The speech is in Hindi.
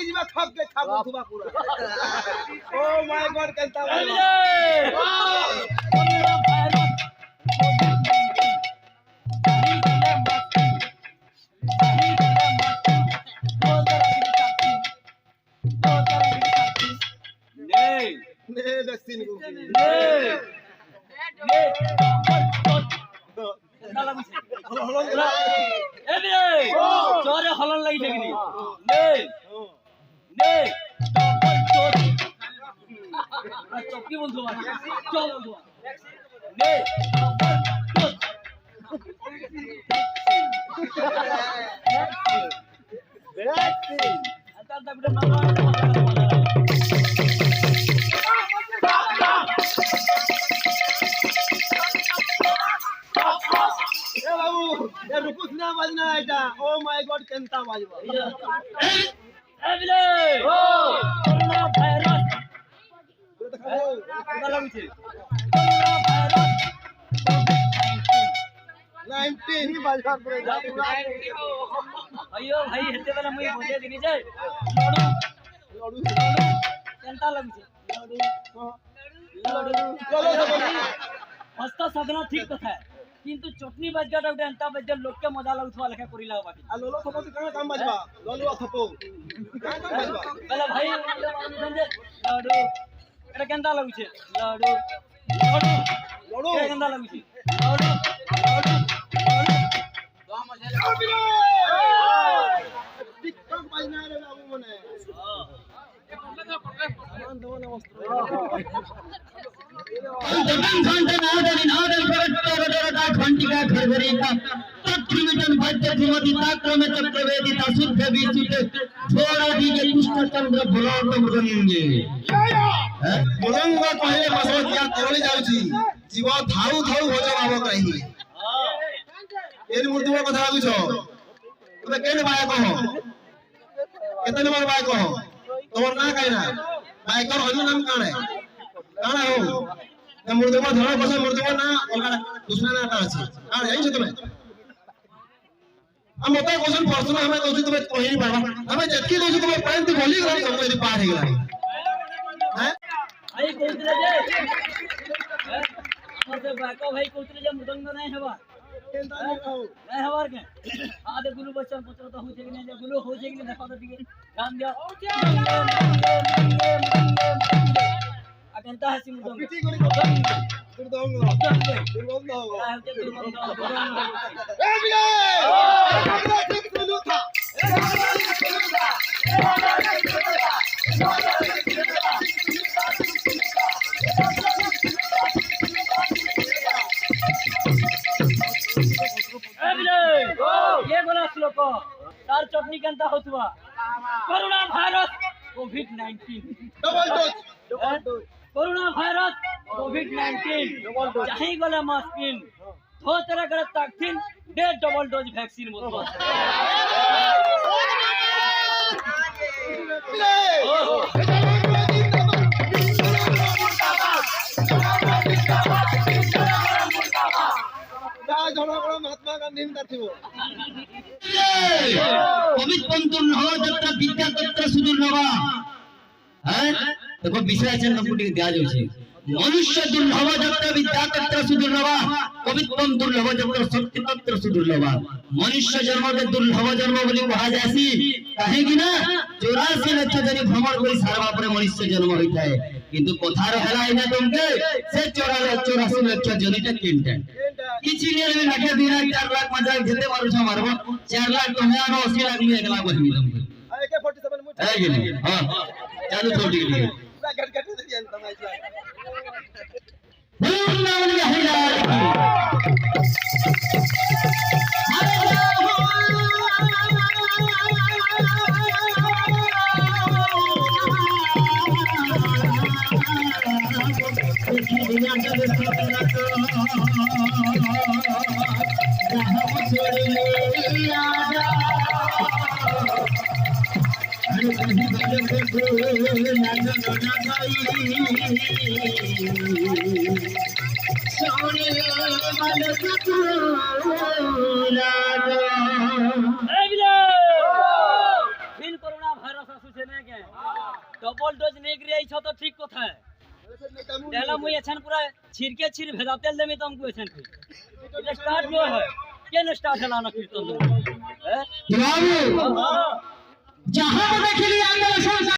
लगी जीवा खप के खाबो थुबा पूरा ओ माय गॉड केंता बाजवा ने वैक्सीन को चोरे हलन लगी देखनी चौकी बंधु चल बंधु रुकुस ना बजना एटा ओ माय गॉड केंता बाजवा एबले ओ कोरोना वायरस कोरोना लागुचे कोरोना वायरस 19 बाजवा पर अयो भाई हेते बेला मुई बोले दिनी जे लडू केंता लागुचे लडू हस्ता सगना ठीक कथा है किंतु चटनी बजगाटा उठे अंता बजल लोग के मजा लागुथवा लेखा करिला बाकी आ लोलो थपो तो काम बाजवा लोलो थपो काम बाजवा पहले भाई समझे लडू एटा केंता लागुचे लडू लडू लडू केंता लागुचे लडू लडू लडू दो मजे टिकटॉक बाजना रे बाबू मने घंटिका घरघरीका तत्त्रिमिटन भद्र धीमति ताक्रम चक्रवेदिता शुद्ध विशुद्ध छोड़ा दीजे कृष्ण चंद्र भलोतम गंगे मुलंग कहले बसवतिया तरली जाउची जीव धाउ धाउ भोज भाव कहि एन मूर्ति कथा लागुछो तबे केन बाय कहो केतन बार बाय कहो तोर ना कहना बाय कर अन्य नाम काने काना हो त मूर्ति धर बस मूर्ति ना अलगा दूसरा ना अछि आ जाई छ तमे हम मते क्वेश्चन प्रश्न हमें दोसी तमे कहि पाबा हमें जतकी दोसी तमे पॉइंट बोली गला सब यदि पार हे गला हैं आई कोतरे जे हमर से बाको भाई कोतरे जे मृदंग नहीं हेबा केंता नहीं हो नहीं हवार के आदे गुलू बच्चन पुत्र तो हो जे कि नहीं गुलू हो जे कि नहीं देखा तो दिए काम दिया अकेंता है सिमुदंग पिटी करी दुर्दंग दुर्बंध होगा ए बिले हमरा ठीक सुनु था ये बोला श्लोक तार चटनी केंता होतुआ कोरोना वायरस कोविड-19 डबल डोज कोरोना वायरस कोविड-19 चाहे गले मास्किन हो तरह करे ताकथिन day double dose vaccine मोतवा Mahatma Gandhi कवित पंतुर नव जत्र विद्या तत्र सुदुर्लभ हैं देखो विषय चन नपुटी दिया जाउछे मनुष्य दुर्लभ जत्र विद्या तत्र सुदुर्लभ कवित पंतुर नव जत्र शक्ति तत्र सुदुर्लभ मनुष्य जन्म के दुर्लभ जन्म बोली कहा जासी काहे कि ना 84 लाख जनी भ्रमण करी सारवा पर मनुष्य जन्म होइता है किंतु कथार हला इना तुमके से 84 लाख जनीटा किनटा किछि ने लाखे 2 लाख 4 लाख 5 लाख जेते मारू छ मारबो 4 लाख तो है 80 लाख में 1 लाख बहिमी तुमके AK47 मुठ है कि नहीं हां चालू छोड़ दी पूरा गट दे दिया तमाई वृंदावन में है कोरोना वायरस आसुछे ने डबल डोज नहीं गिरे छ तो ठीक कथा है देला मुई एछन पूरा छिरके छिर भेजा तेल देमी तुमको एछन ये स्टार्ट जो है के न स्टार्ट हला ना कीर्तन है बाबू हां जहां देखली आंदोलन